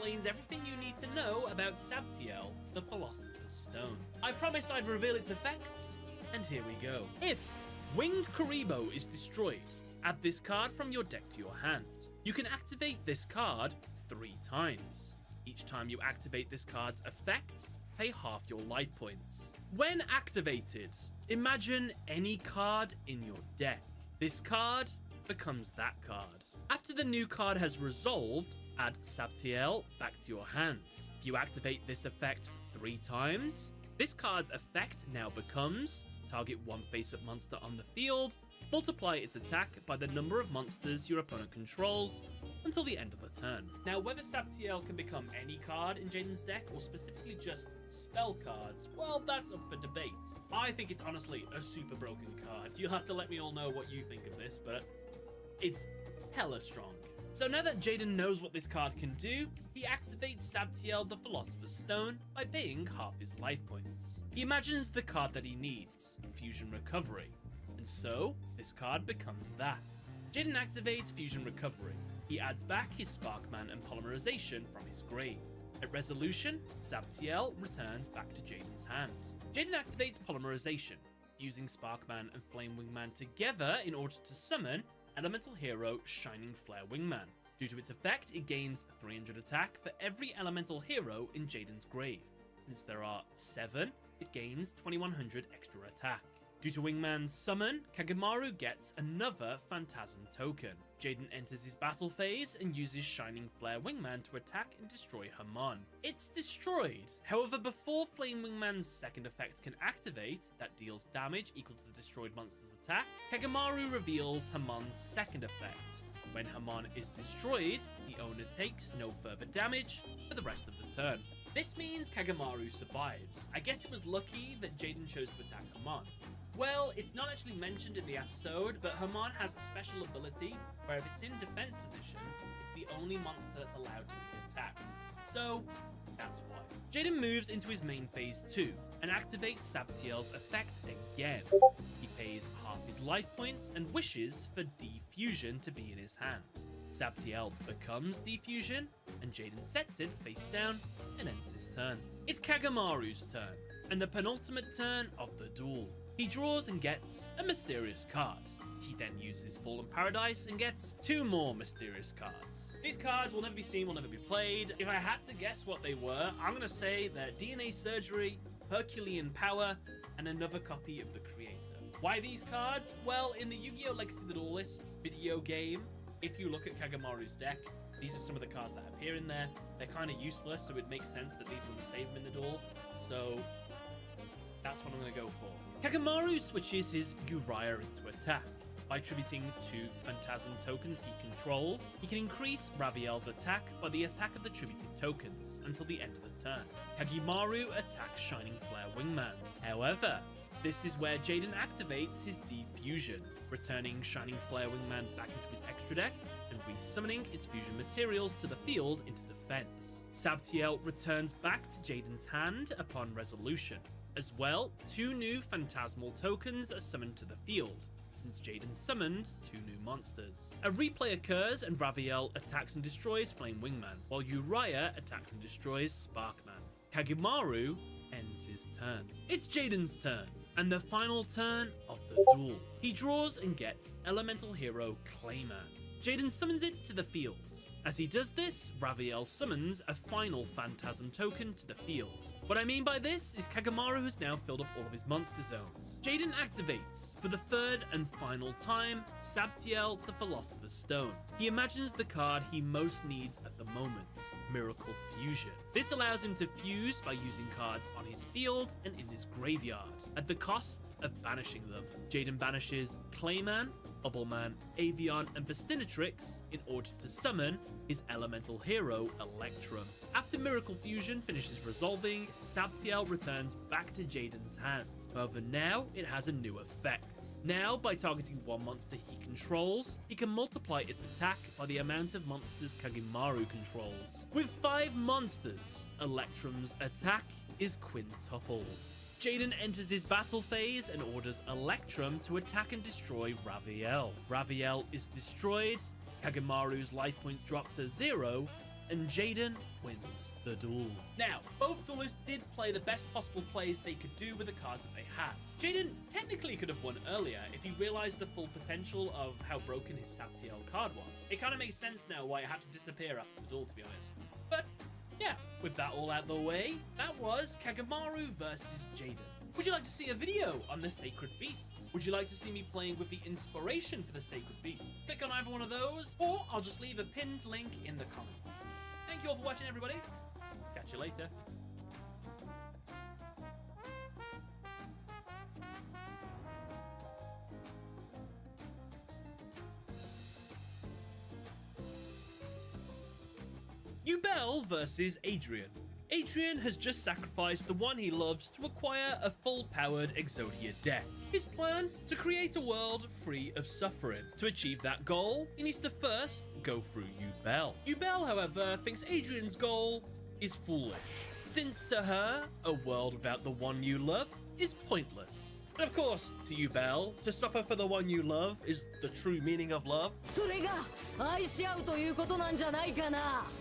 explains everything you need to know about Sabtiel, the Philosopher's Stone. I promised I'd reveal its effects, and here we go. If Winged Karibo is destroyed, add this card from your deck to your hand. You can activate this card 3 times. Each time you activate this card's effect, pay half your life points. When activated, imagine any card in your deck. This card becomes that card. After the new card has resolved, add Sabtiel back to your hand. If you activate this effect 3 times, this card's effect now becomes target one face-up monster on the field, multiply its attack by the number of monsters your opponent controls until the end of the turn. Now, whether Sabtiel can become any card in Jaden's deck or specifically just spell cards, well, that's up for debate. I think it's honestly a super broken card. You'll have to let me all know what you think of this, but it's hella strong. So now that Jaden knows what this card can do, he activates Sabtiel the Philosopher's Stone by paying half his life points. He imagines the card that he needs, Fusion Recovery, and so this card becomes that. Jaden activates Fusion Recovery. He adds back his Sparkman and Polymerization from his grave. At resolution, Sabtiel returns back to Jaden's hand. Jaden activates Polymerization, using Sparkman and Flame Wingman together in order to summon Elemental Hero Shining Flare Wingman. Due to its effect, it gains 300 attack for every Elemental Hero in Jaden's grave. Since there are 7, it gains 2100 extra attack. Due to Wingman's summon, Kagemaru gets another Phantasm token. Jaden enters his battle phase and uses Shining Flare Wingman to attack and destroy Hamon. It's destroyed. However, before Flame Wingman's second effect can activate, that deals damage equal to the destroyed monster's attack, Kagemaru reveals Hamon's second effect. When Hamon is destroyed, the owner takes no further damage for the rest of the turn. This means Kagemaru survives. I guess it was lucky that Jaden chose to attack Hamon. Well, it's not actually mentioned in the episode, but Hamon has a special ability where if it's in defense position, it's the only monster that's allowed to be attacked. So, that's why. Jaden moves into his main phase 2 and activates Sabtiel's effect again. He pays half his life points and wishes for D-Fusion to be in his hand. Sabtiel becomes D-Fusion, and Jaden sets it face down and ends his turn. It's Kagemaru's turn, and the penultimate turn of the duel. He draws and gets a mysterious card. He then uses Fallen Paradise and gets 2 more mysterious cards. These cards will never be seen, will never be played. If I had to guess what they were, I'm gonna say they're DNA Surgery, Herculean Power, and another copy of the Creator. Why these cards? Well, in the Yu-Gi-Oh! Legacy of the Duelist video game, if you look at Kagemaru's deck, these are some of the cards that appear in there. They're kind of useless, so it makes sense that these wouldn't save him in the duel. So that's what I'm going to go for. Kagemaru switches his Uriah into attack. By attributing 2 Phantasm tokens he controls, he can increase Raviel's attack by the attack of the attributed tokens until the end of the turn. Kagemaru attacks Shining Flare Wingman. However, this is where Jaden activates his D-Fusion, returning Shining Flare Wingman back into his extra deck and resummoning its fusion materials to the field into defense. Sabtiel returns back to Jaden's hand upon resolution. As well, 2 new Phantasmal tokens are summoned to the field, since Jaden summoned 2 new monsters. A replay occurs and Raviel attacks and destroys Flame Wingman, while Uriah attacks and destroys Sparkman. Kagemaru ends his turn. It's Jaden's turn, and the final turn of the duel. He draws and gets Elemental Hero Clayman. Jaden summons it to the field. As he does this, Raviel summons a final Phantasm token to the field. What I mean by this is Kagemaru has now filled up all of his monster zones. Jaden activates, for the 3rd and final time, Sabtiel the Philosopher's Stone. He imagines the card he most needs at the moment, Miracle Fusion. This allows him to fuse by using cards on his field and in his graveyard, at the cost of banishing them. Jaden banishes Clayman, Bubbleman, Avion, and Bestinatrix in order to summon his elemental hero, Electrum. After Miracle Fusion finishes resolving, Sabtiel returns back to Jaden's hand. However, now it has a new effect. Now, by targeting one monster he controls, he can multiply its attack by the amount of monsters Kagemaru controls. With 5 monsters, Electrum's attack is quintupled. Jaden enters his battle phase and orders Electrum to attack and destroy Raviel. Raviel is destroyed, Kagemaru's life points drop to 0, and Jaden wins the duel. Now, both duelists did play the best possible plays they could do with the cards that they had. Jaden technically could have won earlier if he realized the full potential of how broken his Sabtiel card was. It kind of makes sense now why it had to disappear after the duel, to be honest. But yeah, with that all out the way, that was Kagamaru versus Jaden. Would you like to see a video on the Sacred Beasts? Would you like to see me playing with the inspiration for the Sacred Beasts? Click on either one of those, or I'll just leave a pinned link in the comments. Thank you all for watching, everybody. Catch you later. Yubel versus Adrian. Adrian has just sacrificed the one he loves to acquire a full-powered Exodia deck. His plan? To create a world free of suffering. To achieve that goal, he needs to first go through Yubel. Yubel, however, thinks Adrian's goal is foolish, since to her, a world without the one you love is pointless. And of course, to Yubel, to suffer for the one you love is the true meaning of love.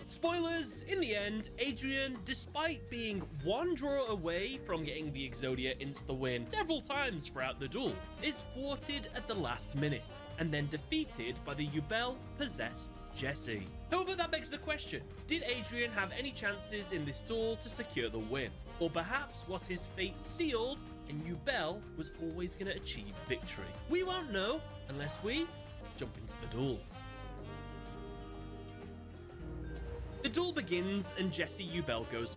Spoilers, in the end, Adrian, despite being one draw away from getting the Exodia insta-win several times throughout the duel, is thwarted at the last minute, and then defeated by the Yubel-possessed Jesse. However, that begs the question, did Adrian have any chances in this duel to secure the win? Or perhaps was his fate sealed and Yubel was always going to achieve victory? We won't know unless we jump into the duel. The duel begins and Jesse Yubel goes.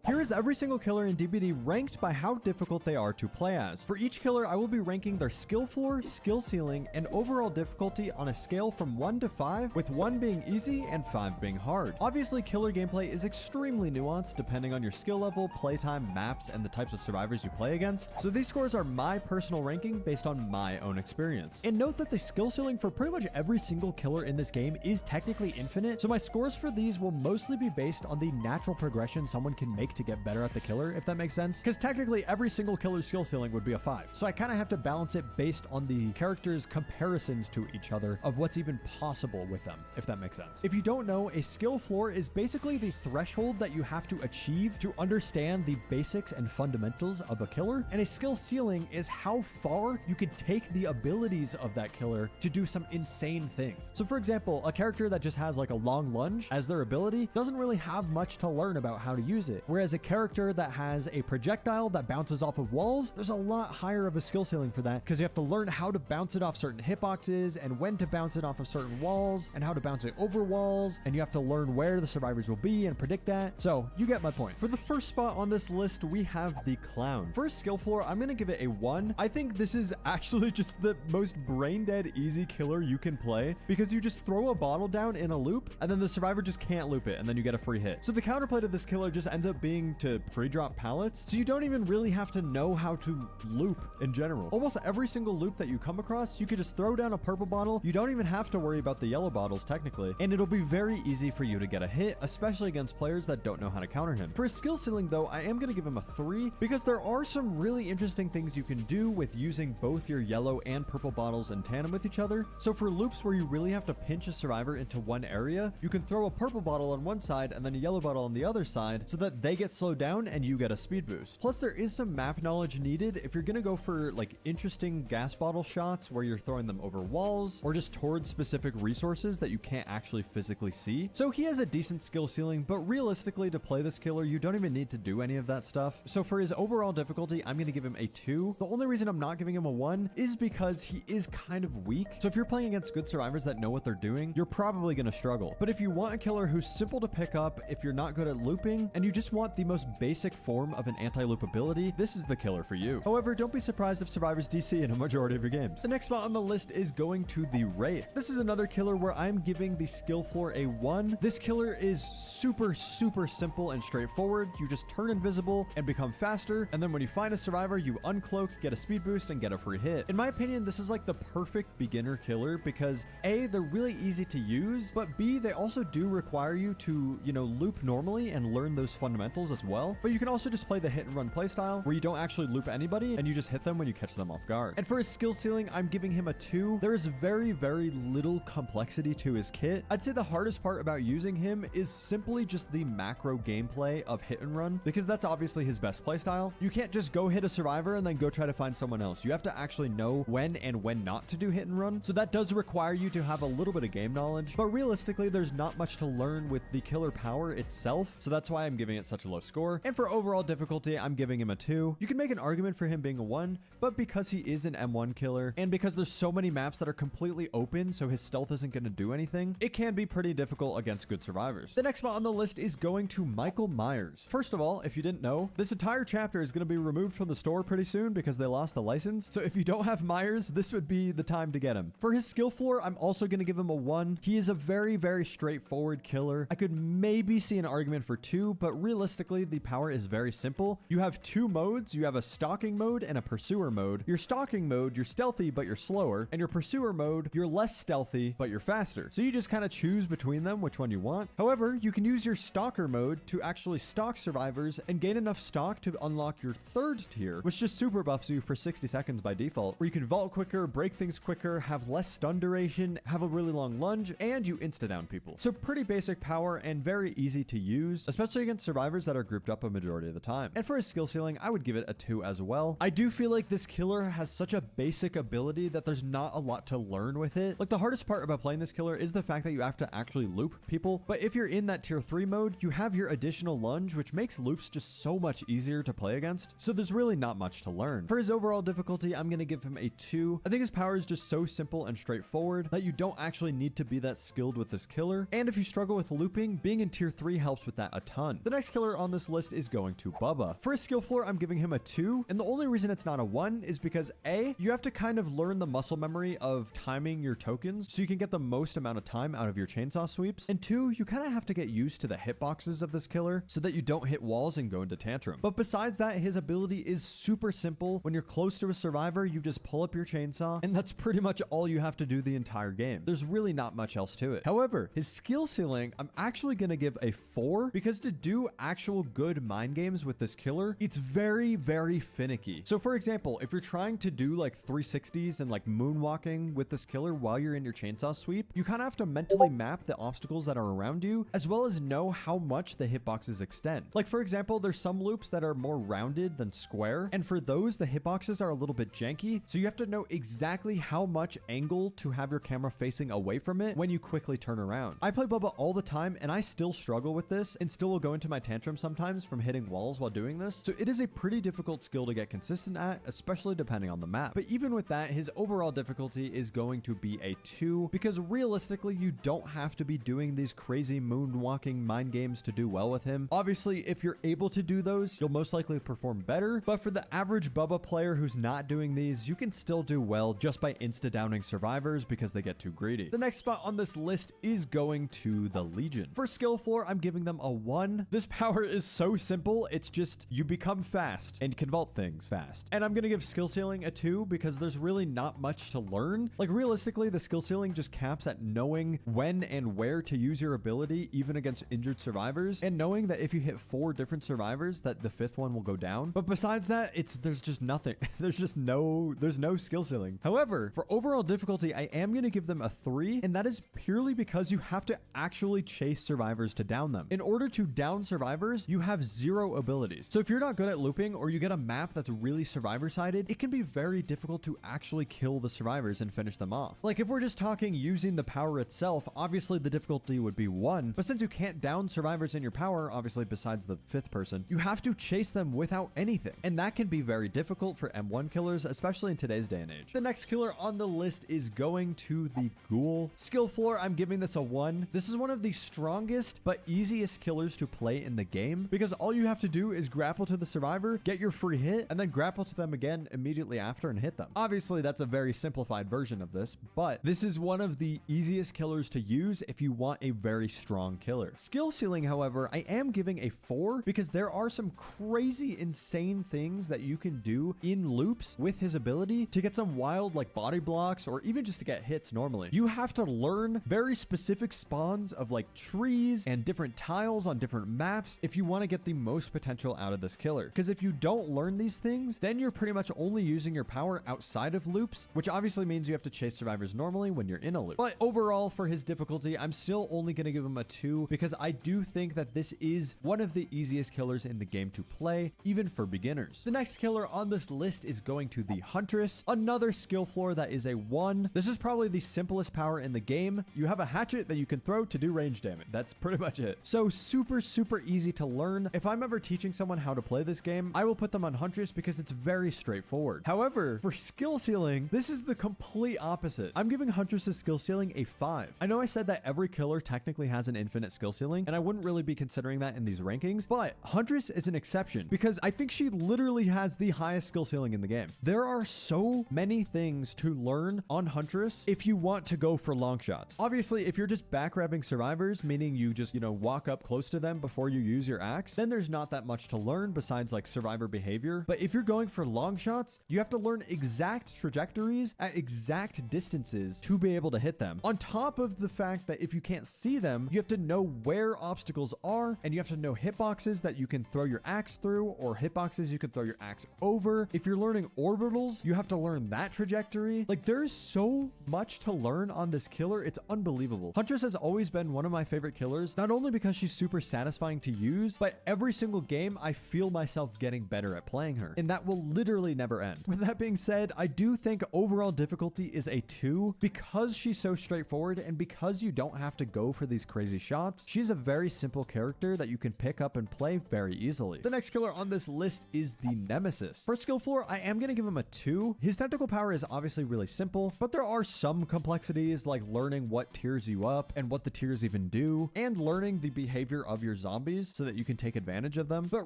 Here is every single killer in DBD ranked by how difficult they are to play as. For each killer, I will be ranking their skill floor, skill ceiling, and overall difficulty on a scale from 1 to 5, with 1 being easy and 5 being hard. Obviously, killer gameplay is extremely nuanced depending on your skill level, playtime, maps, and the types of survivors you play against, so these scores are my personal ranking based on my own experience. And note that the skill ceiling for pretty much every single killer in this game is technically infinite, so my scores for these will mostly be based on the natural progression someone can make to get better at the killer, if that makes sense. Because technically every single killer's skill ceiling would be a 5. So I kind of have to balance it based on the characters' comparisons to each other of what's even possible with them, if that makes sense. If you don't know, a skill floor is basically the threshold that you have to achieve to understand the basics and fundamentals of a killer, and a skill ceiling is how far you can take the abilities of that killer to do some insane things. So for example, a character that just has like a long lunge as their ability doesn't really have much to learn about how to use it, whereas a character that has a projectile that bounces off of walls, there's a lot higher of a skill ceiling for that because you have to learn how to bounce it off certain hitboxes and when to bounce it off of certain walls and how to bounce it over walls, and you have to learn where the survivors will be and predict that. So you get my point. For the first spot on this list, we have the Clown. For skill floor, I'm going to give it a 1. I think this is actually just the most brain dead easy killer you can play because you just throw a bottle down in a loop and then the survivor just can't loop it and then you get a free hit. So the counterplay to this killer just ends up being to pre-drop pallets, so you don't even really have to know how to loop in general. Almost every single loop that you come across, you could just throw down a purple bottle. You don't even have to worry about the yellow bottles technically, and it'll be very easy for you to get a hit, especially against players that don't know how to counter him. For his skill ceiling though, I am going to give him a 3 because there are some really interesting things you can do with using both your yellow and purple bottles in tandem with each other. So for loops where you really have to pinch a survivor into one area, you can throw a purple bottle on one side and then a yellow bottle on the other side so that they get slowed down and you get a speed boost. Plus there is some map knowledge needed if you're going to go for like interesting gas bottle shots where you're throwing them over walls or just towards specific resources that you can't actually physically see. So he has a decent skill ceiling, but realistically to play this killer, you don't even need to do any of that stuff. So for his overall difficulty, I'm going to give him a 2. The only reason I'm not giving him a 1 is because he is kind of weak. So if you're playing against good survivors that know what they're doing, you're probably going to struggle. But if you want a killer who's simple to pick up, if you're not good at looping, and you just want the most basic form of an anti-loop ability, this is the killer for you. However, don't be surprised if survivors DC in a majority of your games. The next spot on the list is going to the Wraith. This is another killer where I'm giving the skill floor a 1. This killer is super simple and straightforward. You just turn invisible and become faster, and then when you find a survivor, you uncloak, get a speed boost, and get a free hit. In my opinion, this is like the perfect beginner killer because A, they're really easy to use, but B, they also do require you to, loop normally and learn those fundamentals as well, but you can also just play the hit and run playstyle where you don't actually loop anybody and you just hit them when you catch them off guard. And for his skill ceiling, I'm giving him a 2. There is very, very little complexity to his kit. I'd say the hardest part about using him is simply just the macro gameplay of hit and run, because that's obviously his best playstyle. You can't just go hit a survivor and then go try to find someone else. You have to actually know when and when not to do hit and run. So that does require you to have a little bit of game knowledge, but realistically, there's not much to learn with the killer power itself. So that's why I'm giving it such a low score. And for overall difficulty, I'm giving him a 2. You can make an argument for him being a 1, but because he is an M1 killer and because there's so many maps that are completely open, so his stealth isn't going to do anything, it can be pretty difficult against good survivors. The next spot on the list is going to Michael Myers. First of all, if you didn't know, this entire chapter is going to be removed from the store pretty soon because they lost the license. So if you don't have Myers, this would be the time to get him. For his skill floor, I'm also going to give him a 1. He is a very, very straightforward killer. I could maybe see an argument for 2, but realistically, the power is very simple. You have 2 modes. You have a stalking mode and a pursuer mode. Your stalking mode, you're stealthy, but you're slower. And your pursuer mode, you're less stealthy, but you're faster. So you just kind of choose between them which one you want. However, you can use your stalker mode to actually stalk survivors and gain enough stock to unlock your 3rd tier, which just super buffs you for 60 seconds by default, where you can vault quicker, break things quicker, have less stun duration, have a really long lunge, and you insta-down people. So pretty basic power and very easy to use, especially against survivors that are grouped up a majority of the time. And for his skill ceiling, I would give it a 2 as well. I do feel like this killer has such a basic ability that there's not a lot to learn with it. Like, the hardest part about playing this killer is the fact that you have to actually loop people, but if you're in that tier 3 mode, you have your additional lunge, which makes loops just so much easier to play against. So there's really not much to learn. For his overall difficulty, I'm going to give him a 2. I think his power is just so simple and straightforward that you don't actually need to be that skilled with this killer. And if you struggle with looping, being in tier 3 helps with that a ton. The next killer on this list is going to Bubba. For his skill floor, I'm giving him a 2. And the only reason it's not a 1 is because A, you have to kind of learn the muscle memory of timing your tokens so you can get the most amount of time out of your chainsaw sweeps. And 2, you kind of have to get used to the hitboxes of this killer so that you don't hit walls and go into tantrum. But besides that, his ability is super simple. When you're close to a survivor, you just pull up your chainsaw, and that's pretty much all you have to do the entire game. There's really not much else to it. However, his skill ceiling, I'm actually going to give a 4, because to do actual good mind games with this killer, it's very, very finicky. So for example, if you're trying to do like 360s and like moonwalking with this killer while you're in your chainsaw sweep, you kind of have to mentally map the obstacles that are around you, as well as know how much the hitboxes extend. Like, for example, there's some loops that are more rounded than square, and for those, the hitboxes are a little bit janky, so you have to know exactly how much angle to have your camera facing away from it when you quickly turn around. I play Bubba all the time, and I still struggle with this, and still will go into my tantrum sometimes from hitting walls while doing this, so it is a pretty difficult skill to get consistent at, especially depending on the map. But even with that, his overall difficulty is going to be a 2, because realistically, you don't have to be doing these crazy moonwalking mind games to do well with him. Obviously, if you're able to do those, you'll most likely perform better, but for the average Bubba player who's not doing these, you can still do well just by insta-downing survivors because they get too greedy. The next spot on this list is going to the Legion. For skill floor, I'm giving them a 1. This power is so simple, it's just you become fast and can vault things fast. And I'm gonna give skill ceiling a 2 because there's really not much to learn. Like, realistically, the skill ceiling just caps at knowing when and where to use your ability even against injured survivors, and knowing that if you hit 4 different survivors that the 5th one will go down. But besides that, there's just nothing. there's no skill ceiling. However, for overall difficulty, I am going to give them a 3, and that is purely because you have to actually chase survivors to down them. In order to down survivors, you have 0 abilities. So if you're not good at looping, or you get a map that's really survivor-sided, it can be very difficult to actually kill the survivors and finish them off. Like, if we're just talking using the power itself, obviously the difficulty would be 1, but since you can't down survivors in your power, obviously besides the 5th person, you have to chase them without anything. And that can be very difficult for M1 killers, especially in today's day and age. The next killer on the list is going to the Ghoul. Skill floor, I'm giving this a 1. This is one of the strongest but easiest killers to play in the game, because all you have to do is grapple to the survivor, get your free hit, and then grapple to them again immediately after and hit them. Obviously, that's a very simplified version of this, but this is one of the easiest killers to use if you want a very strong killer. Skill ceiling, however, I am giving a 4 because there are some crazy, insane things that you can do in loops with his ability to get some wild, like, body blocks, or even just to get hits normally. You have to learn very specific spawns of like trees and different tiles on different maps if you want to get the most potential out of this killer. Because if you don't learn these things, then you're pretty much only using your power outside of loops, which obviously means you have to chase survivors normally when you're in a loop. But overall, for his difficulty, I'm still only going to give him a 2 because I do think that this is one of the easiest killers in the game to play, even for beginners. The next killer on this list is going to the Huntress, another skill floor that is a 1. This is probably the simplest power in the game. You have a hatchet that you can throw to do range damage. That's pretty much it. So super easy to learn. If I'm ever teaching someone how to play this game, I will put them on Huntress because it's very straightforward. However, for skill ceiling, this is the complete opposite. I'm giving Huntress's skill ceiling a 5. I know I said that every killer technically has an infinite skill ceiling, and I wouldn't really be considering that in these rankings, but Huntress is an exception because I think she literally has the highest skill ceiling in the game. There are so many things to learn on Huntress if you want to go for long shots. Obviously, if you're just backgrabbing survivors, meaning you just, walk up close to them before you use your axe, then there's not that much to learn besides like survivor behavior. But if you're going for long shots, you have to learn exact trajectories at exact distances to be able to hit them. On top of the fact that if you can't see them, you have to know where obstacles are, and you have to know hitboxes that you can throw your axe through or hitboxes you can throw your axe over. If you're learning orbitals, you have to learn that trajectory. Like, there's so much to learn on this killer. It's unbelievable. Huntress has always been one of my favorite killers, not only because she's super satisfying to use, but every single game I feel myself getting better at playing her, and that will literally never end. With that being said, I do think overall difficulty is a 2 because she's so straightforward and because you don't have to go for these crazy shots. She's a very simple character that you can pick up and play very easily. The next killer on this list is the Nemesis. For skill floor, I am going to give him a 2. His technical power is obviously really simple, but there are some complexities like learning what tiers you up and what the tiers even do, and learning the behavior of your zombies so that you can take advantage of them. But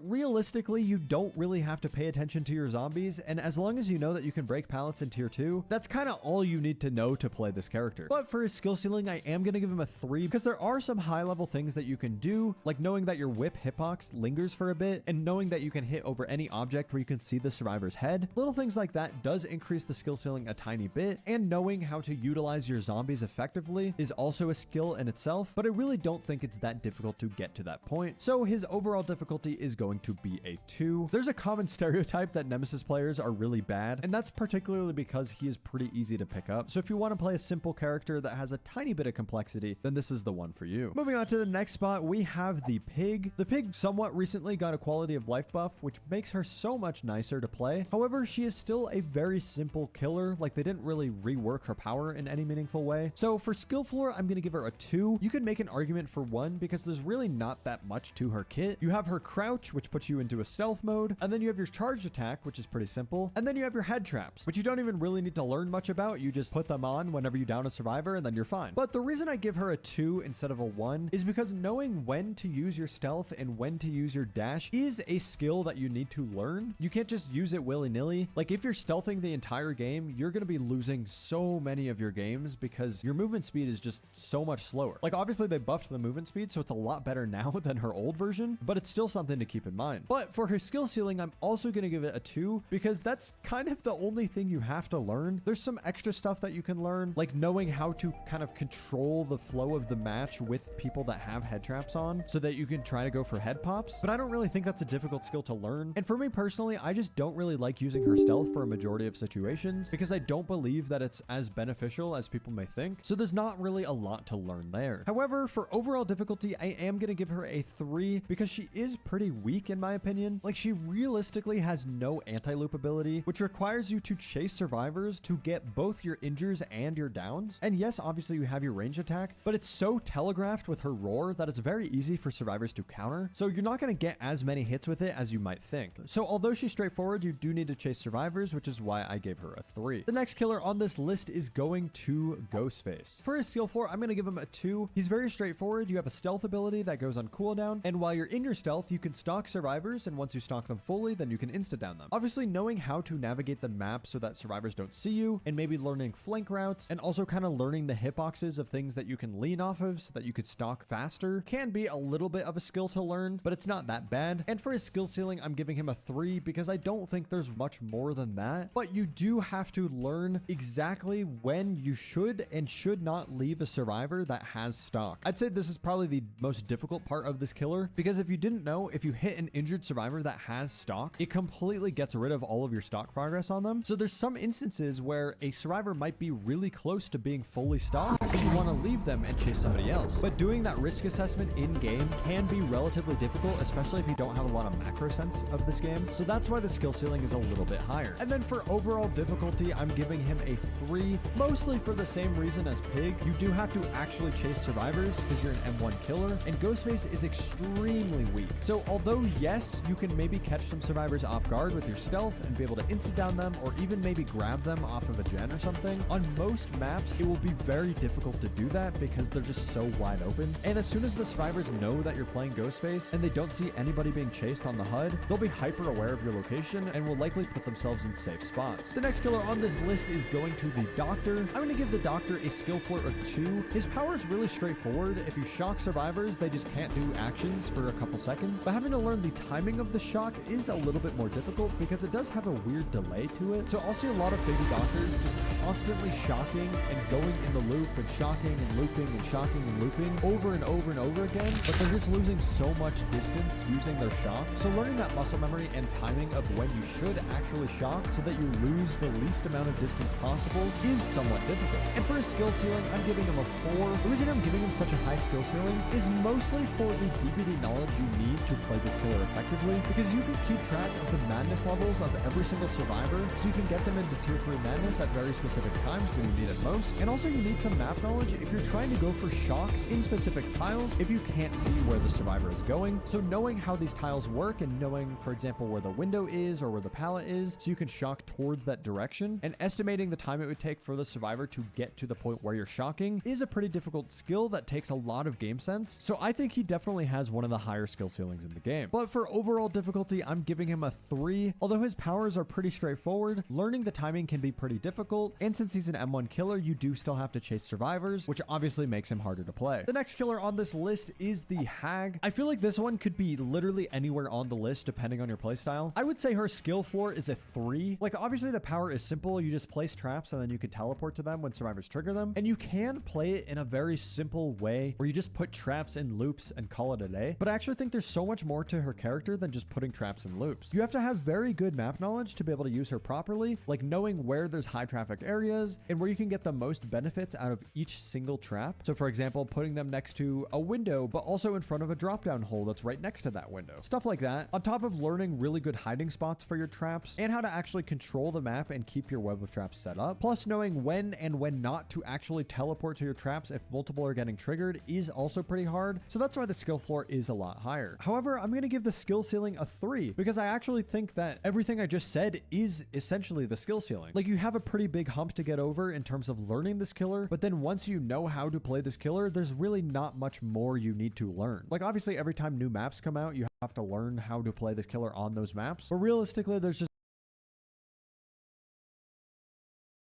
realistically, you don't really have to pay attention to your zombies, and as long as you know that you can break pallets in tier 2, that's kind of all you need to know to play this character. But for his skill ceiling, I am going to give him a 3 because there are some high level things that you can do, like knowing that your whip hitbox lingers for a bit and knowing that you can hit over any object where you can see the survivor's head. Little things like that does increase the skill ceiling a tiny bit, and knowing how to utilize your zombies effectively is also a skill in itself, but I really don't think it's that difficult to get to that point. So his overall difficulty is going to be a 2. There's a common stereotype that Nemesis players are really bad, and that's particularly because he is pretty easy to pick up. So if you want to play a simple character that has a tiny bit of complexity, then this is the one for you. Moving on to the next spot, we have the Pig. The Pig somewhat recently got a quality of life buff, which makes her so much nicer to play. However, she is still a very simple killer. Like, they didn't really rework her power in any meaningful way. So for skill floor, I'm going to give her a 2. You could make an argument for 1 because there's really not that much to her kit. You have her crouch, which puts you into a stealth mode, and then you have your charged attack, which is pretty simple, and then you have your head traps, which you don't even really need to learn much about. You just put them on whenever you down a survivor, and then you're fine. But the reason I give her a 2 instead of a 1 is because knowing when to use your stealth and when to use your dash is a skill that you need to learn. You can't just use it willy-nilly. Like, if you're stealthing the entire game, you're going to be losing so many of your games because your movement speed is just so much slower. Like, obviously they buffed the movement speed, so it's a lot better now than her old version, but it's still something to keep in mind. But for her skill ceiling, I'm also going to give it a 2 because that's kind of the only thing you have to learn. There's some extra stuff that you can learn, like knowing how to kind of control the flow of the match with people that have head traps on so that you can try to go for head pops. But I don't really think that's a difficult skill to learn. And for me personally, I just don't really like using her stealth for a majority of situations because I don't believe that it's as beneficial as people may think. So there's not really a lot to learn there. However, for overall difficulty, I am going to give her a 3 because she is pretty weak in my opinion. Like, she realistically has no anti-loop ability, which requires you to chase survivors to get both your injures and your downs. And yes, obviously you have your range attack, but it's so telegraphed with her roar that it's very easy for survivors to counter. So you're not going to get as many hits with it as you might think. So although she's straightforward, you do need to chase survivors, which is why I gave her a 3. The next killer on this list is going to Ghostface. For his skill 4, I'm going to give him a 2. He's very straightforward. You have a stealth ability that goes on cooldown, and while you're in your stealth, you can stalk survivors, and once you stalk them fully, then you can insta-down them. Obviously, knowing how to navigate the map so that survivors don't see you, and maybe learning flank routes, and also kind of learning the hitboxes of things that you can lean off of so that you could stalk faster can be a little bit of a skill to learn, but it's not that bad. And for his skill ceiling, I'm giving him a 3 because I don't think there's much more than that, but you do have to learn exactly when you should and should not leave a survivor that has stock. I'd say this is probably the most difficult part of this killer because if you didn't know, if you hit an injured survivor that has stock, it completely gets rid of all of your stock progress on them. So there's some instances where a survivor might be really close to being fully stocked, so you want to leave them and chase somebody else. But doing that risk assessment in game can be relatively difficult, especially if you don't have a lot of macro sense of this game. So that's why the skill ceiling is a little bit higher. And then for overall difficulty, I'm giving him a 3, mostly for the same reason as Pig. You do have to actually chase survivors because you're an M1 killer, and Ghostface is extremely weak. So although yes, you can maybe catch some survivors off guard with your stealth and be able to instant down them, or even maybe grab them off of a gen or something, on most maps it will be very difficult to do that because they're just so wide open. And as soon as the survivors know that you're playing Ghostface and they don't see anybody being chased on the HUD, they'll be hyper aware of your location and will likely put themselves in safe spots. The next killer on this list is going to the Doctor. I'm going to give the Doctor a skill floor of 2. His power is really straightforward. If you shock survivors, they just can't do actions for a couple seconds. But having to learn the timing of the shock is a little bit more difficult because it does have a weird delay to it. So I'll see a lot of baby Doctors just constantly shocking and going in the loop and shocking and looping and shocking and looping over and over and over again, but they're just losing so much distance using their shock. So learning that muscle memory and timing of when you should actually shock so that you lose the least amount of distance possible is somewhat difficult. And for his skill ceiling, I'm giving him a 4. The reason I'm giving him such a high skill ceiling is mostly for the DBD knowledge you need to play this killer effectively, because you can keep track of the madness levels of every single survivor, so you can get them into tier 3 madness at very specific times when you need it most. And also you need some map knowledge if you're trying to go for shocks in specific tiles if you can't see where the survivor is going. So knowing how these tiles work and knowing, for example, where the window is or where the pallet is, so you can shock towards that direction, and estimating the time it would take for the survivor to get to the point where you're shocking is a pretty difficult skill that takes a lot of game sense. So I think he definitely has one of the higher skill ceilings in the game. But for overall difficulty, I'm giving him a 3. Although his powers are pretty straightforward, learning the timing can be pretty difficult, and since he's an M1 killer, you do still have to chase survivors, which obviously makes him harder to play. The next killer on this list is the Hag. I feel like this one could be literally anywhere on the list depending on your playstyle. I would say her skill floor is a 3. Like, obviously the power is simple. You just place traps and then you can teleport to them when survivors trigger them, and you can play it in a very simple way where you just put traps in loops and call it a day. But I actually think there's so much more to her character than just putting traps in loops. You have to have very good map knowledge to be able to use her properly, like knowing where there's high traffic areas and where you can get the most benefits out of each single trap. So for example, putting them next to a window, but also in front of a drop down hole that's right next to that window. Stuff like that. On top of learning really good hiding spots for your traps and how to actually control the map and keep your web of traps set up. Plus knowing when and when not to actually teleport to your traps if multiple are getting triggered is also pretty hard. So that's why the skill floor is a lot higher. However, I'm going to give the skill ceiling a 3 because I actually think that everything I just said is essentially the skill ceiling. Like, you have a pretty big hump to get over in terms of learning this killer, but then once you know how to play this killer, there's really not much more you need to learn. Like, obviously every time new maps come out, you have to learn how to play this killer on those maps, but realistically there's just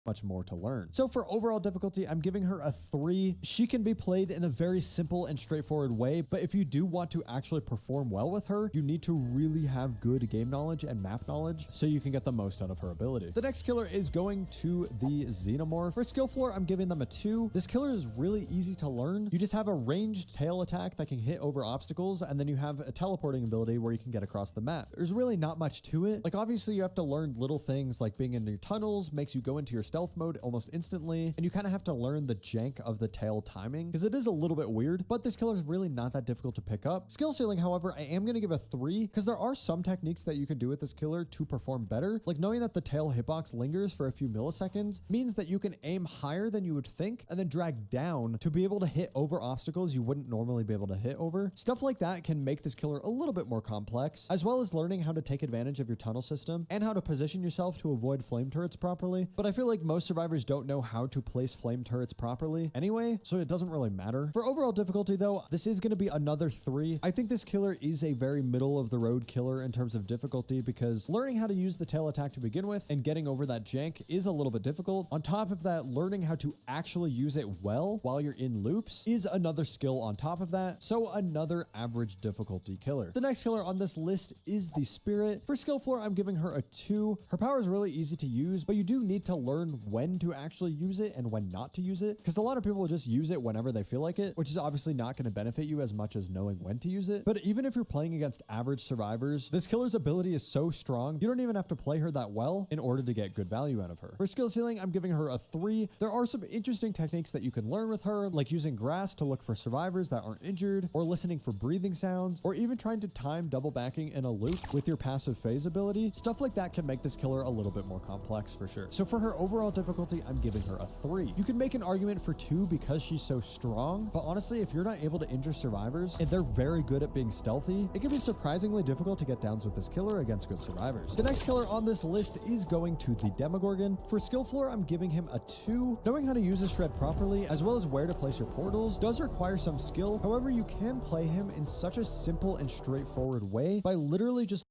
much more to learn. So for overall difficulty, I'm giving her a 3. She can be played in a very simple and straightforward way, but if you do want to actually perform well with her, you need to really have good game knowledge and map knowledge so you can get the most out of her ability. The next killer is going to the Xenomorph. For skill floor, I'm giving them a 2. This killer is really easy to learn. You just have a ranged tail attack that can hit over obstacles, and then you have a teleporting ability where you can get across the map. There's really not much to it. Like, obviously you have to learn little things like being in your tunnels makes you go into your stealth mode almost instantly, and you kind of have to learn the jank of the tail timing because it is a little bit weird, but this killer is really not that difficult to pick up. Skill ceiling, however, I am going to give a 3 because there are some techniques that you can do with this killer to perform better. Like, knowing that the tail hitbox lingers for a few milliseconds means that you can aim higher than you would think and then drag down to be able to hit over obstacles you wouldn't normally be able to hit over. Stuff like that can make this killer a little bit more complex, as well as learning how to take advantage of your tunnel system and how to position yourself to avoid flame turrets properly. But I feel like most survivors don't know how to place flame turrets properly anyway, so it doesn't really matter. For overall difficulty though, this is going to be another 3. I think this killer is a very middle of the road killer in terms of difficulty because learning how to use the tail attack to begin with and getting over that jank is a little bit difficult. On top of that, learning how to actually use it well while you're in loops is another skill on top of that, so another average difficulty killer. The next killer on this list is the Spirit. For skill floor, I'm giving her a 2. Her power is really easy to use, but you do need to learn learn when to actually use it and when not to use it. Because a lot of people will just use it whenever they feel like it, which is obviously not going to benefit you as much as knowing when to use it. But even if you're playing against average survivors, this killer's ability is so strong, you don't even have to play her that well in order to get good value out of her. For skill ceiling, I'm giving her a 3. There are some interesting techniques that you can learn with her, like using grass to look for survivors that aren't injured, or listening for breathing sounds, or even trying to time double backing in a loop with your passive phase ability. Stuff like that can make this killer a little bit more complex for sure. So for her overall difficulty, I'm giving her a 3. You can make an argument for 2 because she's so strong, but honestly, if you're not able to injure survivors and they're very good at being stealthy, it can be surprisingly difficult to get downs with this killer against good survivors. The next killer on this list is going to the Demogorgon. For skill floor, I'm giving him a 2. Knowing how to use a shred properly, as well as where to place your portals, does require some skill. However, you can play him in such a simple and straightforward way by literally just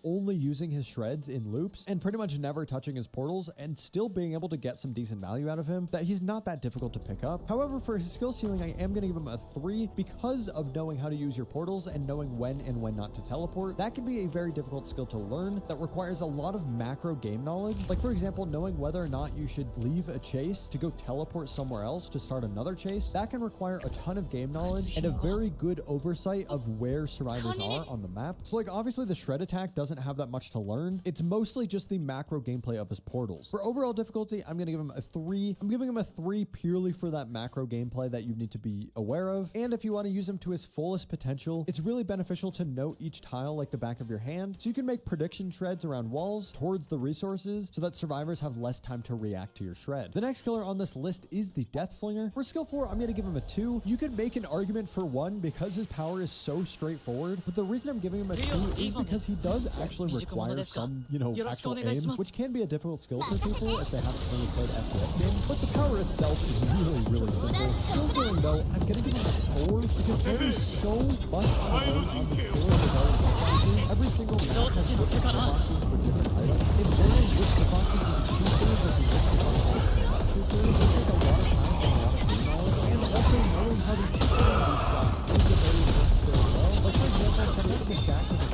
only using his shreds in loops and pretty much never touching his portals and still being able to get some decent value out of him, that he's not that difficult to pick up. However, for his skill ceiling, I am going to give him a 3 because of knowing how to use your portals and knowing when and when not to teleport. That can be a very difficult skill to learn that requires a lot of macro game knowledge. Like for example, knowing whether or not you should leave a chase to go teleport somewhere else to start another chase. That can require a ton of game knowledge and a very good oversight of where survivors are on the map. So like obviously the shred attack doesn't have that much to learn. It's mostly just the macro gameplay of his portals. For overall difficulty, I'm going to give him a 3. I'm giving him a 3 purely for that macro gameplay that you need to be aware of. And if you want to use him to his fullest potential, it's really beneficial to note each tile like the back of your hand, so you can make prediction shreds around walls towards the resources so that survivors have less time to react to your shred. The next killer on this list is the Death Slinger. For skill floor, I'm going to give him a 2. You could make an argument for 1 because his power is so straightforward, but the reason I'm giving him a 2 is because he does actually require some, actual aim, which can be a difficult skill for people if they haven't really played FPS games, but the power itself is really, really simple. Skill ceiling though, I'm going to give him a 4 because there is so much to learn on this killer development boxes. Every single map has different boxes for different items. In learning which the boxes will be cheaper versus which the boxes will not cheaper, it take a lot of time and a lot of game knowledge, and also knowing how to use shots is a very important skill as well. Like for example, setting up the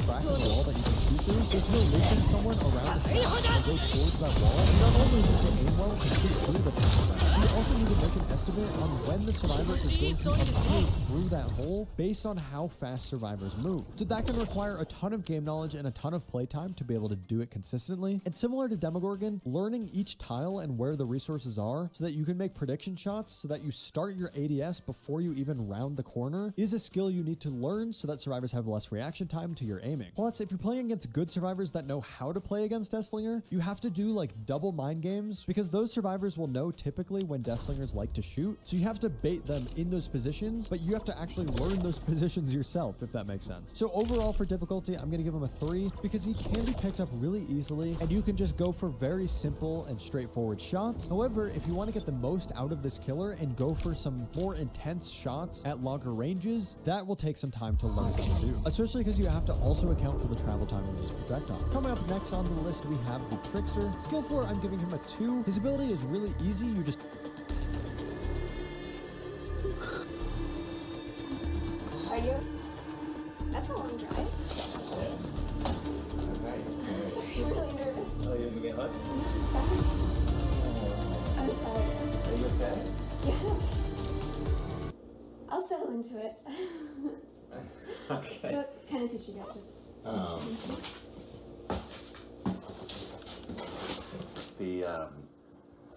crack in the wall that you can shoot through. So if you're leaving someone around the trap and go towards that wall, you not only need to aim well to shoot through the trap, you also need to make an estimate on when the survivor is going to appear through that hole based on how fast survivors move. So that can require a ton of game knowledge and a ton of playtime to be able to do it consistently. And similar to Demogorgon, learning each tile and where the resources are so that you can make prediction shots so that you start your ADS before you even round the corner is a skill you need to learn so that survivors have less reaction time to your aiming. Plus, if you're playing against good survivors that know how to play against Deathslinger, you have to do like double mind games because those survivors will know typically when Deathslingers like to shoot. So you have to bait them in those positions, but you have to actually learn those positions yourself, if that makes sense. So overall for difficulty, I'm going to give him a 3 because he can be picked up really easily and you can just go for very simple and straightforward shots. However, if you want to get the most out of this killer and go for some more intense shots at longer ranges, that will take some time to learn how to do, especially because you have to also account for the travel time of his projectile. Coming up next on the list, we have the Trickster. Skill floor, I'm giving him a 2. His ability is really easy. You just Are you? That's a long drive. Yeah. Okay. Sorry, I'm really nervous. Oh, you didn't get hot? Sorry. Oh. I'm sorry. Are you okay? Yeah. I'll settle into it. Okay. So, what kind of pizza you got? Just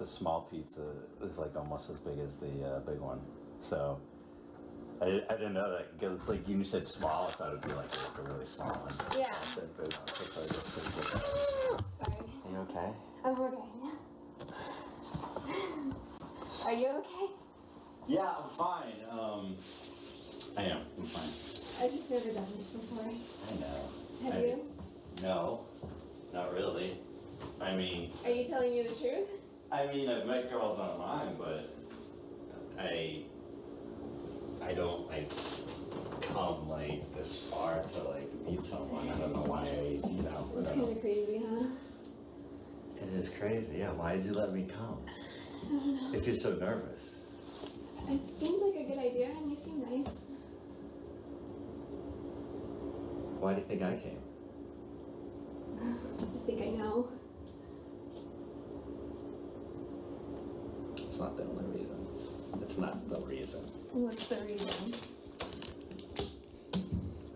the small pizza is like almost as big as the big one. So I didn't know that. 'Cause, like you said small, I thought it'd be like a really small one. Yeah. I said big one. So it's like it's pretty big. Sorry. Are you okay? I'm okay. Are you okay? Yeah, I'm fine. I am. I'm fine. I've just never done this before. I know. Have you? No, not really. I mean, Are you telling me the truth? I've met girls online, but I don't like come like this far to like meet someone. I don't know why It's I don't know. kind of crazy, huh? It is crazy. Yeah, why did you let me come? I don't know. If you're so nervous. It seems like a good idea, and you seem nice. Why do you think I came? I think I know. It's not the only reason. It's not the reason. What's the reason?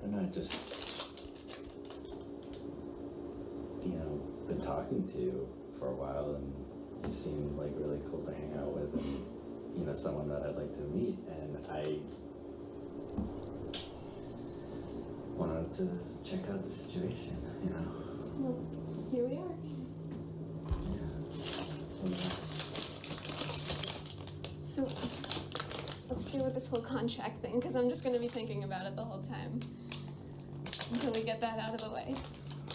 I'm not just, been talking to you for a while, and you seem like really cool to hang out with, and someone that I'd like to meet, and I wanted to check out the situation, Well, here we are. Yeah. So, let's deal with this whole contract thing, because I'm just going to be thinking about it the whole time. Until we get that out of the way.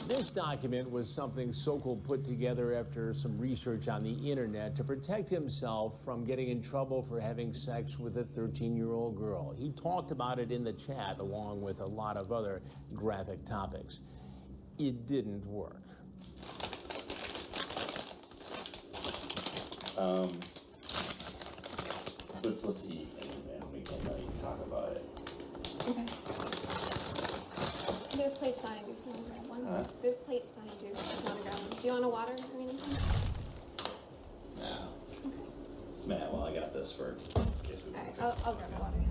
This document was something Sokol put together after some research on the internet to protect himself from getting in trouble for having sex with a 13-year-old girl. He talked about it in the chat along with a lot of other graphic topics. It didn't work. Let's eat and we can talk about it. Okay. There's plates behind you. If you want to grab one. Huh? There's plates behind you. If you want to grab one. Do you want a water or anything? No. Okay. Man, well, I got this for in case we. Alright, I'll grab a water.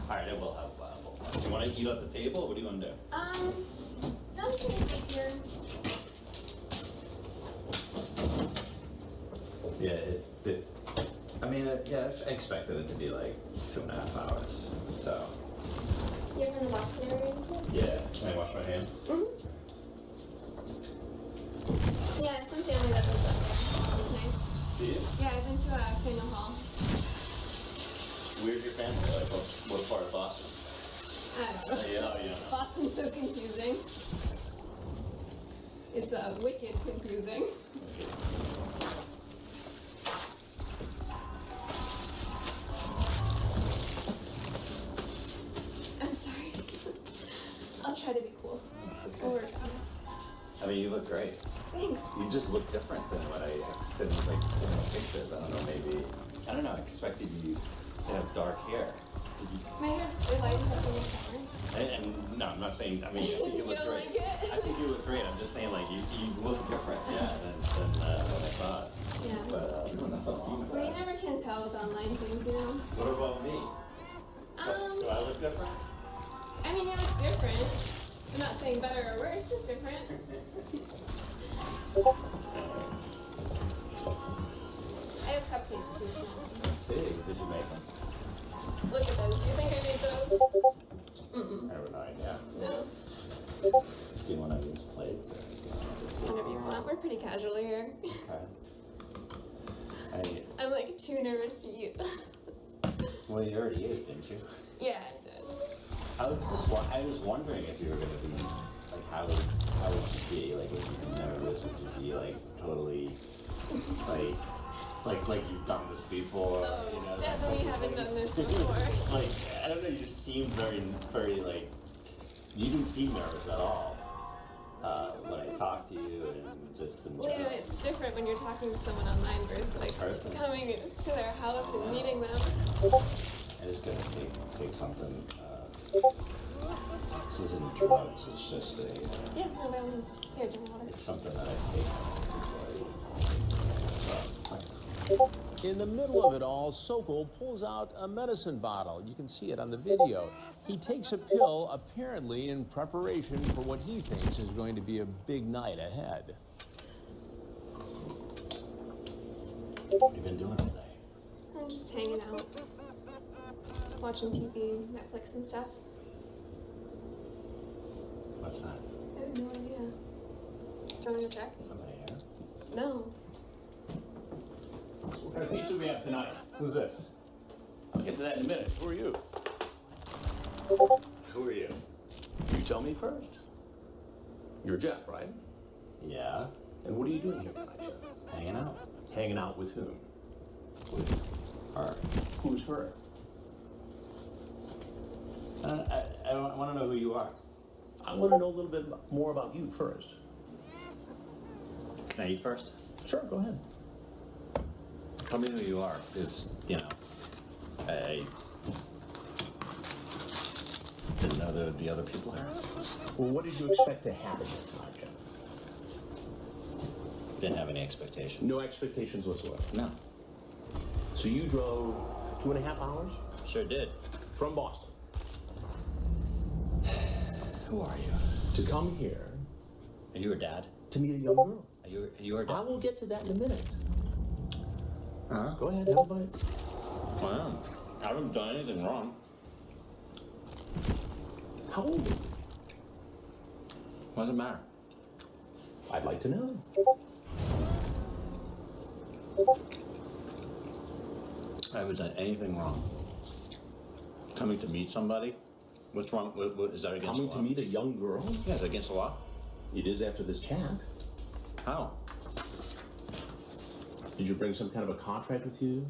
Alright, I will have water. You want to eat at the table? Or what do you want to do? No, we can just eat here. Yeah, I expected it to be like 2.5 hours. So. You're gonna wash your hands? Yeah. Can I wash my hands? Mm-hmm. Yeah, some family that lives up there. It's really nice. Do you? Yeah, I've been to Faneuil Hall. Where's your family? Like, what part of Boston? I don't know. Yeah. Boston's so confusing. It's wicked confusing. I'm sorry. I'll try to be cool. It's I'll okay. work on it. I mean, you look great. Thanks. You just look different than what I did in the pictures. I don't know, I expected you to have dark hair. Did you? My hair just lightens up in the summer. And no, I'm not saying, I think you You look don't great. like it? just saying, like, you look different, yeah, than what I thought. Yeah. But, Well, you never can tell with online things, you know? what about me? Do I look different? I mean, you look different. I'm not saying better or worse, just different. I have cupcakes too. If you want. Let's see. Did you make them? Look at those. Do you think I made those? Mm-mm. I have no idea. No. Do you want to use plates? Or do you want to just... Whatever you want. We're pretty casual here. Okay. I'm like too nervous to eat. Well, you already ate, didn't you? Yeah, I did. I was wondering if you were gonna be like, how would you be like, would you be nervous? Would you be like totally like you've done this before? Oh, you know, definitely haven't done this before. Like, I don't know, you just seemed very like, you didn't seem nervous at all when I talked to you and just in Well, general. it's different when you're talking to someone online versus like Person. coming to their house and meeting them. And it's gonna take something. This isn't drugs. It's just a. Yeah, no, by all means. Here, drink water. It's something that I take before I eat. In the middle of it all, Sokol pulls out a medicine bottle. You can see it on the video. He takes a pill, apparently in preparation for what he thinks is going to be a big night ahead. What have you been doing today? I'm just hanging out. Watching TV, Netflix and stuff. What's that? I have no idea. Do you want to go check? Somebody here? No. What kind of pizza we have tonight? Who's this? I'll get to that in a minute. Who are you? Who are you? You tell me first. You're Jeff, right? Yeah, And what are you doing here tonight, Jeff? hanging out Hanging out with whom? with her. Who's her? I want to know who you are. I want to know a little bit more about you first. Can I eat first? Sure, go ahead. Tell me who you are, because, you know, I didn't know there would be other people here. Well, what did you expect to happen here tonight, Jeff? Didn't have any expectations. No expectations whatsoever. No. So you drove 2.5 hours Sure did. from Boston Who are you? to come here Are you her dad? to meet a young girl. Are you her I dad? will get to that in a minute. Huh? Go ahead, have a bite. Wow. I haven't done anything wrong. How old are you? What does it matter? I'd like to know. I haven't done anything wrong. Coming to meet somebody? What's wrong? What is that against Coming the to law? meet a young girl? Yeah, is that against the law? It is after this chat. How? Did you bring some kind of a contract with you?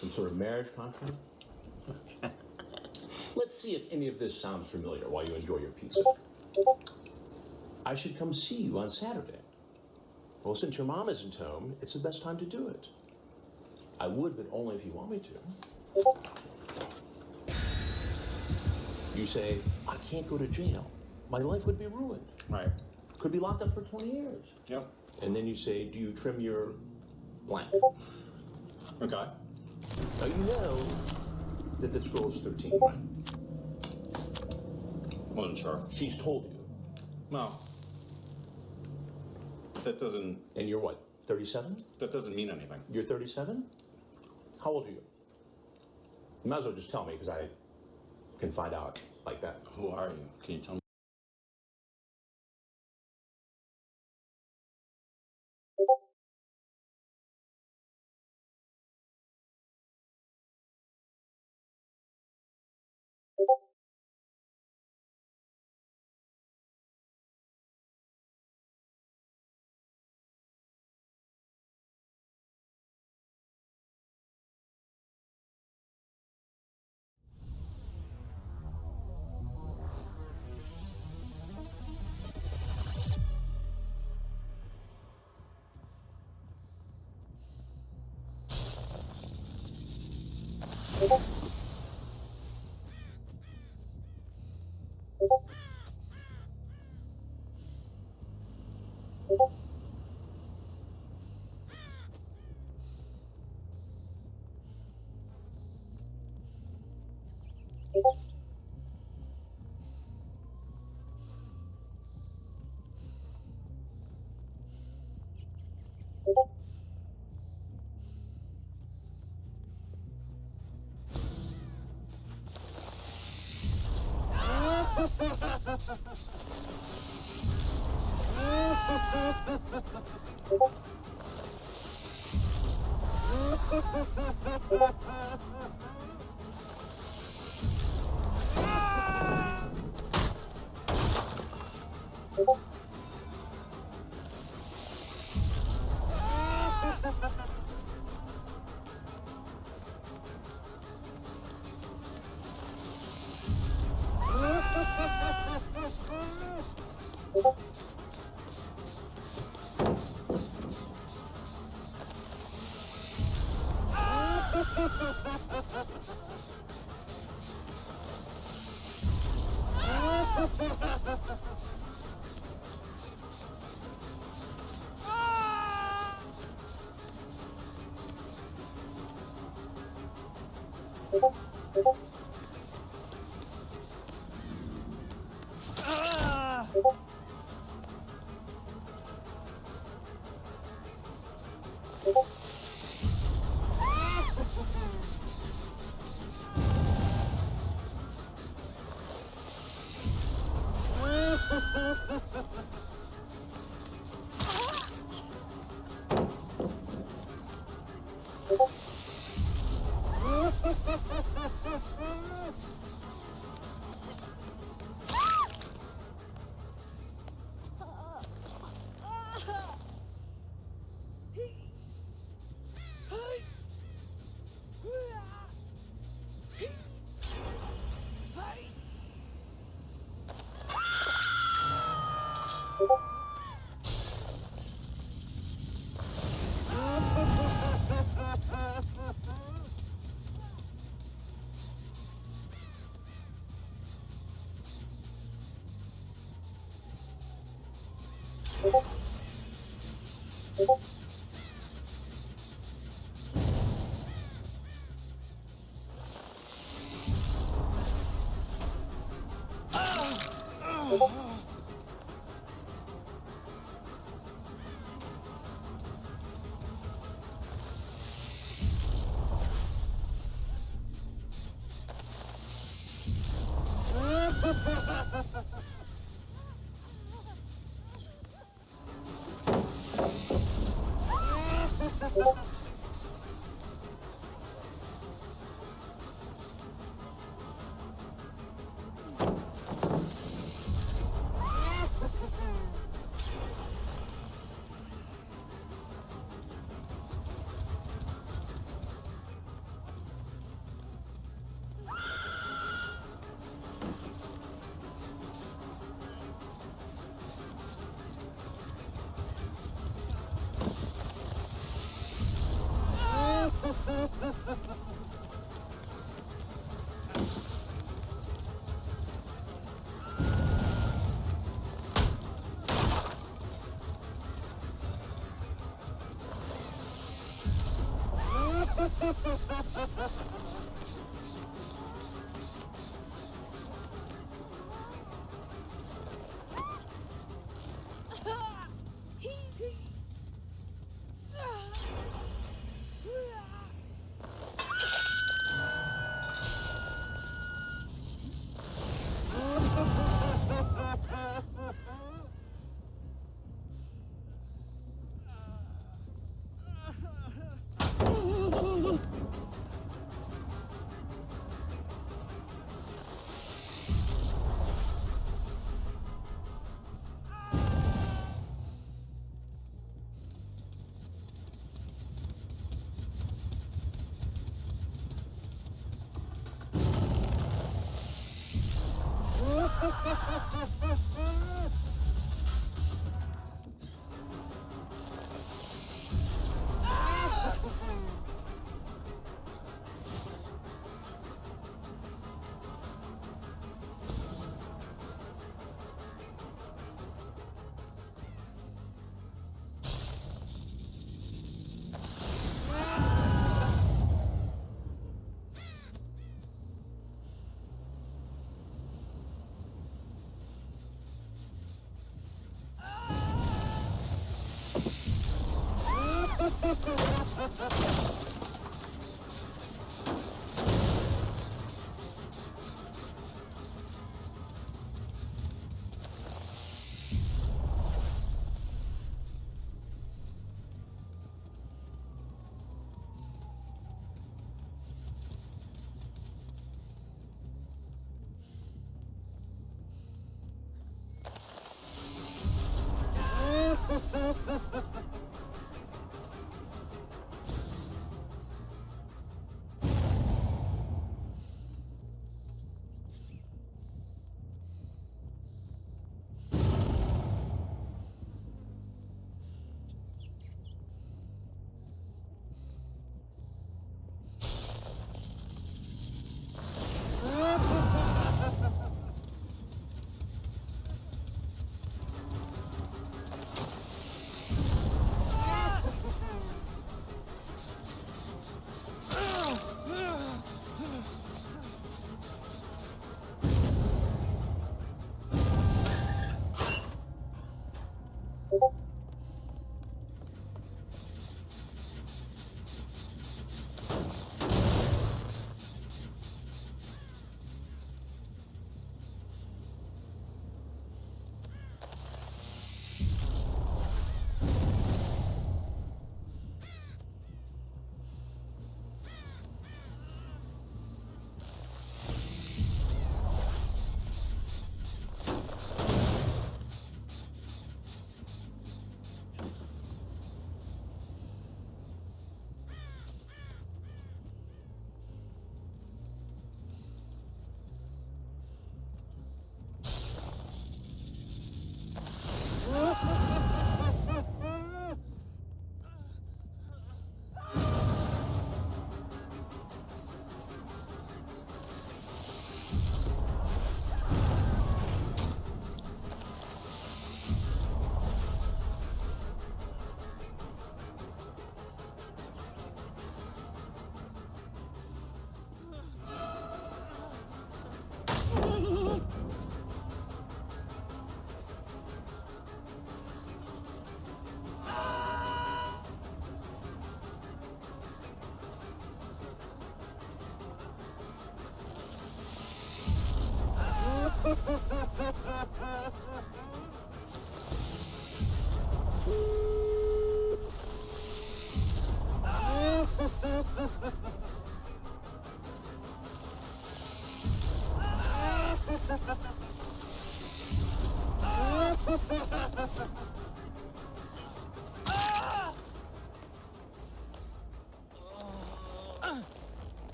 Some sort of marriage contract? Let's see if any of this sounds familiar while you enjoy your pizza. I should come see you on Saturday. Well, since your mom isn't home, it's the best time to do it. I would, but only if you want me to. You say, I can't go to jail. My life would be ruined. Right. Could be locked up for 20 years. Yep. And then you say, do you trim your blank? Okay. Now you know that this girl is 13, right? Wasn't sure. She's told you. No. That doesn't And you're what, 37? mean anything. You're 37? How old are you? You might as well just tell me because I can find out like that. Who are you? Can you tell me?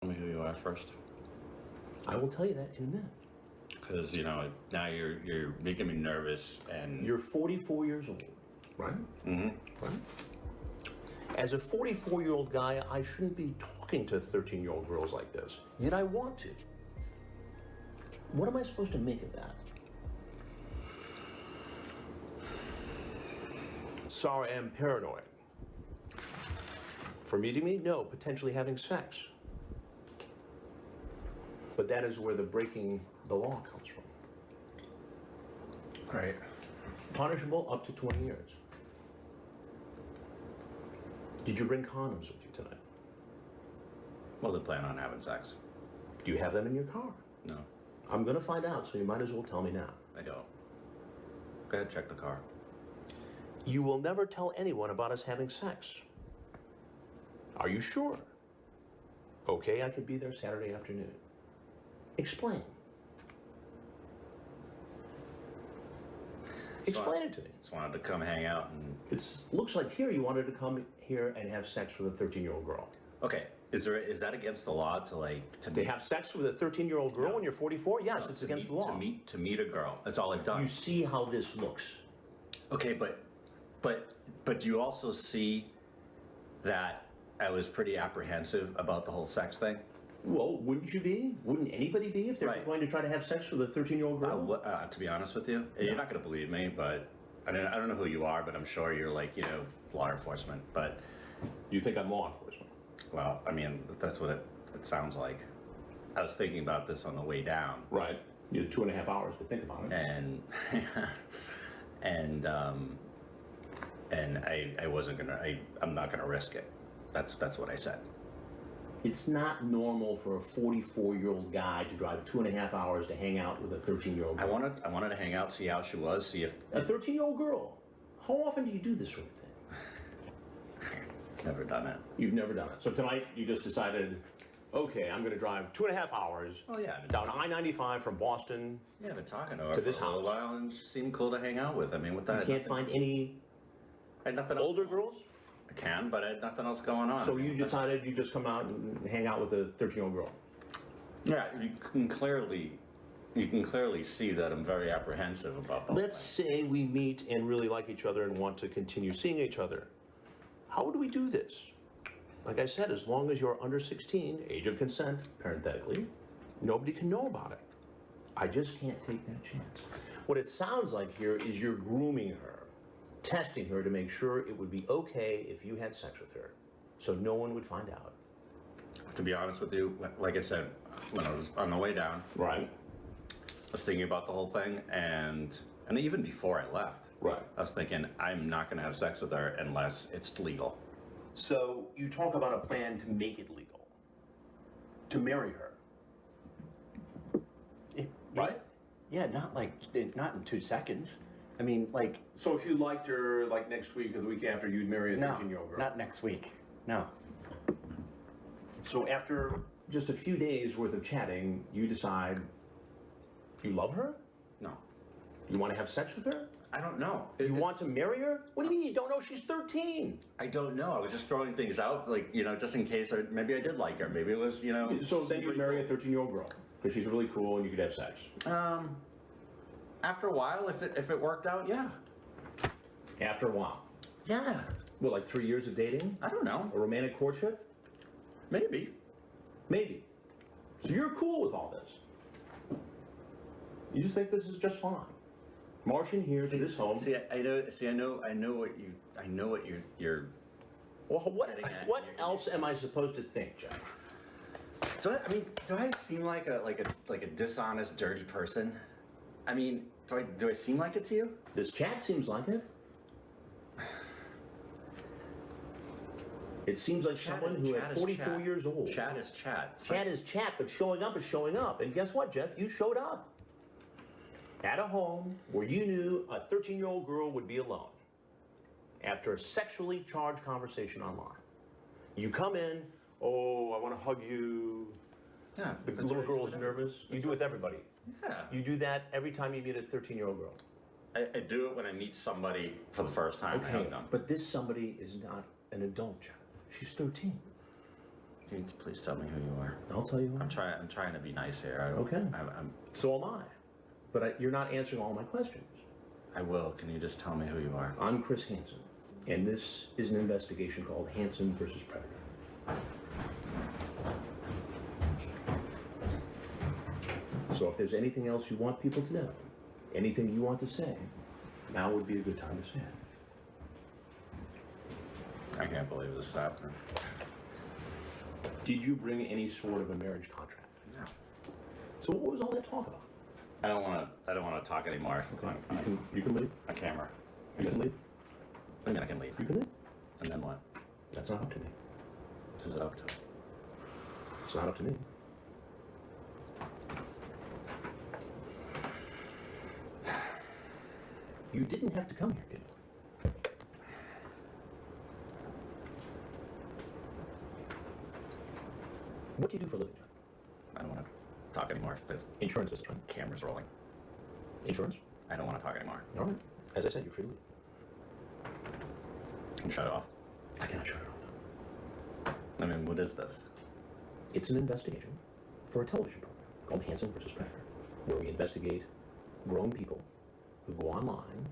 Let me hear you ask first. I will tell you that in a minute. Because, you know, now you're making me nervous and... You're 44 years old, right? Mm-hmm. Right? As a 44-year-old guy, I shouldn't be talking to 13-year-old girls like this. Yet I want to. What am I supposed to make of that? Sorry, I'm paranoid. For meeting me? No, potentially having sex. But that is where the breaking the law comes from. Right. Punishable up to 20 years. Did you bring condoms with you tonight? Well, they plan on having sex. Do you have them in your car? No, I'm gonna find out, so you might as well tell me now. I don't. Go ahead, check the car. You will never tell anyone about us having sex. Are you sure? Okay, I could be there Saturday afternoon. Explain. Explain it to me. Just wanted to come hang out and... It looks like here you wanted to come here and have sex with a 13-year-old girl. Okay, is that against the law to To have sex with a 13-year-old girl No. when you're 44? Yes, it's against the law. To meet a girl. That's all I've done. You see how this looks. Okay, but you also see that I was pretty apprehensive about the whole sex thing. Well, wouldn't you be? Wouldn't anybody be if they're Right. going to try to have sex with a 13-year-old girl? To be honest with you, you're not going to believe me, but I don't know who you are, but I'm sure you're law enforcement. But You think I'm law enforcement? well, I mean, that's what it sounds like. I was thinking about this on the way down, Right. You had 2.5 hours to think about it. and and I wasn't gonna. I'm not gonna risk it. That's what I said. It's not normal for a 44-year-old guy to drive 2.5 hours to hang out with a 13-year-old I girl. wanted to hang out, see how she was, see if A 13-year-old girl? How often do you do this sort of thing? never done it. You've never done it. So tonight you just decided, okay, I'm going to drive 2.5 hours Oh yeah, down I-95 from Boston. yeah. I've been talking to her To this for a little house. while, and she seemed cool to hang out with. I mean, with that, You can't find any I had nothing else. older girls? I can, but I had nothing else going on. So you decided you just come out and hang out with a 13-year-old girl? Yeah, you can clearly see that I'm very apprehensive about that. Let's say we meet and really like each other and want to continue seeing each other. How would we do this? Like I said, as long as you're under 16, age of consent, parenthetically, nobody can know about it. I just can't take that chance. What it sounds like here is you're grooming her, testing her to make sure it would be okay if you had sex with her, so no one would find out. To be honest with you, like I said, when I was on the way down, Right. I was thinking about the whole thing, and even before I left, Right. I was thinking I'm not going to have sex with her unless it's legal. So you talk about a plan to make it legal, to marry her. Right? Yeah, not in 2 seconds. I mean, So if you liked her, like next week or the week after, you'd marry a 13-year-old girl? not next week. No. So after just a few days worth of chatting, you decide you love her? No, You want to have sex with her? I don't know. You want to marry her? What do you mean you don't know? She's 13. I don't know. I was just throwing things out, just in case. Maybe I did like her. Maybe it was, So then you'd marry a 13-year-old girl because she's really cool and you could have sex. After a while, if it worked out, yeah. After a while. Yeah. Well, like 3 years of dating? I don't know. A romantic courtship? Maybe. Maybe. So you're cool with all this. You just think this is just fine. March in here to this home. I know what you're. Well, what Getting at what here. else am I supposed to think, Jeff? Do I seem like a dishonest, dirty person? I mean, do I seem like it to you? This chat seems like it. It seems like someone who at 44 years old. Chat is chat. Chat is chat, but showing up is showing up. And guess what, Jeff? You showed up. At a home where you knew a 13-year-old girl would be alone after a sexually charged conversation online. You come in, oh, I want to hug you. Yeah. The that's little what I do girl's with nervous. You do it with everybody. Yeah. You do that every time you meet a 13-year-old girl. I do it when I meet somebody for the first time. I hug them. But this somebody is not an adult, Jeff. She's 13. Can you please tell me who you are? I'll tell you. I'm trying to be nice here. Okay. I'm So am I. But you're not answering all my questions. I will. Can you just tell me who you are? I'm Chris Hansen, and this is an investigation called Hansen versus Predator. So if there's anything else you want people to know, anything you want to say, now would be a good time to say it. I can't believe this happened. Did you bring any sort of a marriage contract? No. So what was all that talk about? I don't want to talk anymore. You can leave. A camera. You can leave. I mean, I can leave. You can leave. And then what? That's not up to me. Who's it up to? It's not up to me. You didn't have to come here, did you? What do you do for a living, John? I don't want to talk anymore. There's Insurance business, right? cameras rolling. Insurance? I don't want to talk anymore. All right. As I said, you're free to leave. Can you shut it off? I cannot shut it off now. I mean, what is this? It's an investigation for a television program called Hansen versus Predator, where we investigate grown people who go online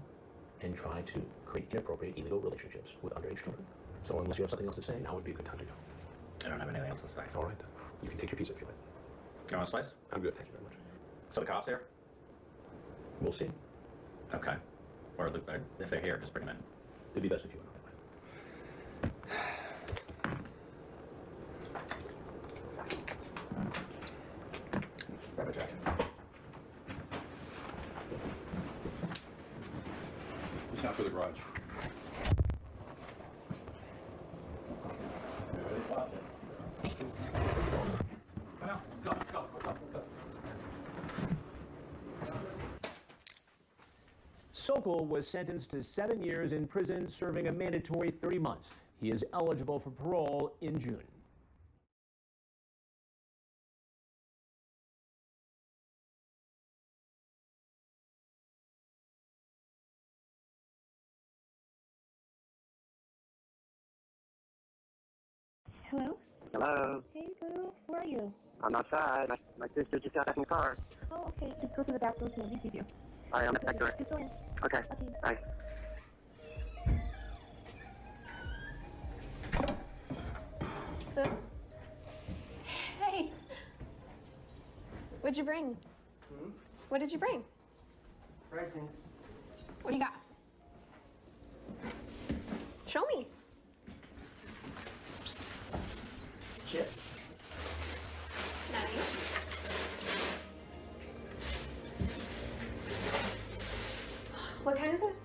and try to create inappropriate illegal relationships with underage children. So unless you have something else to say, now would be a good time to go. I don't have anything else to say. All right then. You can take your pizza if you like. You want a slice? I'm good, thank you very much. So the cops here? We'll see. Okay. Or if they're here, just bring them in. It'd be best if you went out that way. Grab a jacket. Just out for the garage. Sokol was sentenced to 7 years in prison, serving a mandatory 30 months. He is eligible for parole in June. Hello? Hello. Hey, Guru. Where are you? I'm outside. My sister just got back in the car. Oh, okay. Just go to the bathroom to receive you. All right, I'm back door. Just go in. Okay. Okay. Bye. Hey. What'd you bring? What did you bring? Pricings. What do you got? Show me. Chips. Nice. What kind is it?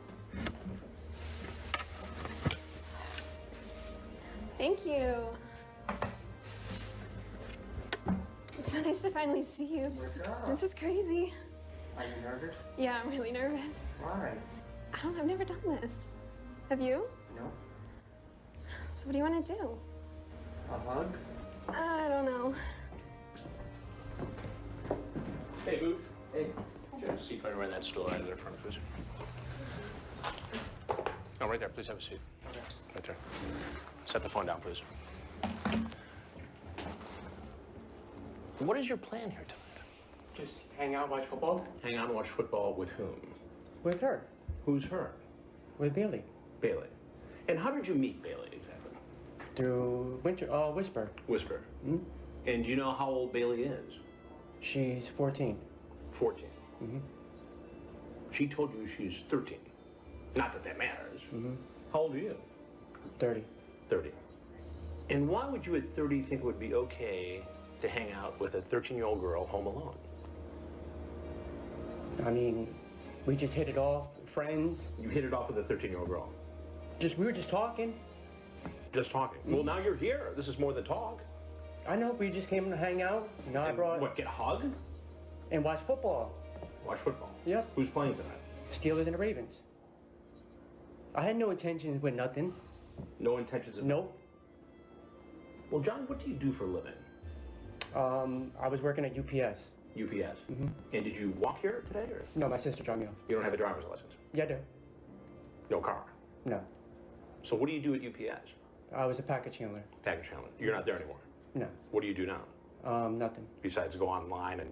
Thank you. It's so nice to finally see you. This is crazy. Are you nervous? Yeah, I'm really nervous. Why? I've never done this. Have you? No. So what do you want to do? A hug? I don't know. Hey, Boo. Hey. Could you have a seat right around that stool right there in front, please? No, right there. Please have a seat. Okay. Right there. Set the phone down, please. What is your plan here tonight? Just hang out, watch football? Hang out and watch football with whom? With her. Who's her? With Bailey. Bailey. And how did you meet Bailey exactly? Through Whisper. Whisper. Hmm? And do you know how old Bailey is? She's 14. 14. Mm-hmm. She told you she's 13. Not that that matters. Mm-hmm. How old are you? 30. 30. And why would you at 30 think it would be okay to hang out with a 13-year-old girl home alone? I mean, we just hit it off, friends. You hit it off with a 13-year-old girl. We were just talking. Just talking. Well, now you're here. This is more than talk. I know, we just came to hang out. You know, I And brought... what, get a hug? And watch football. Watch football. Yep. Who's playing tonight? Steelers and the Ravens. I had no intentions with nothing. No intentions of... Nope. Well, John, what do you do for a living? I was working at UPS. UPS. Mm-hmm. And did you walk here today, or No, my sister dropped me off. you don't have a driver's license? Yeah, I do. No car. No. So what do you do at UPS? I was a package handler. Package handler. You're not there anymore. What do you do now? Nothing. Besides go online and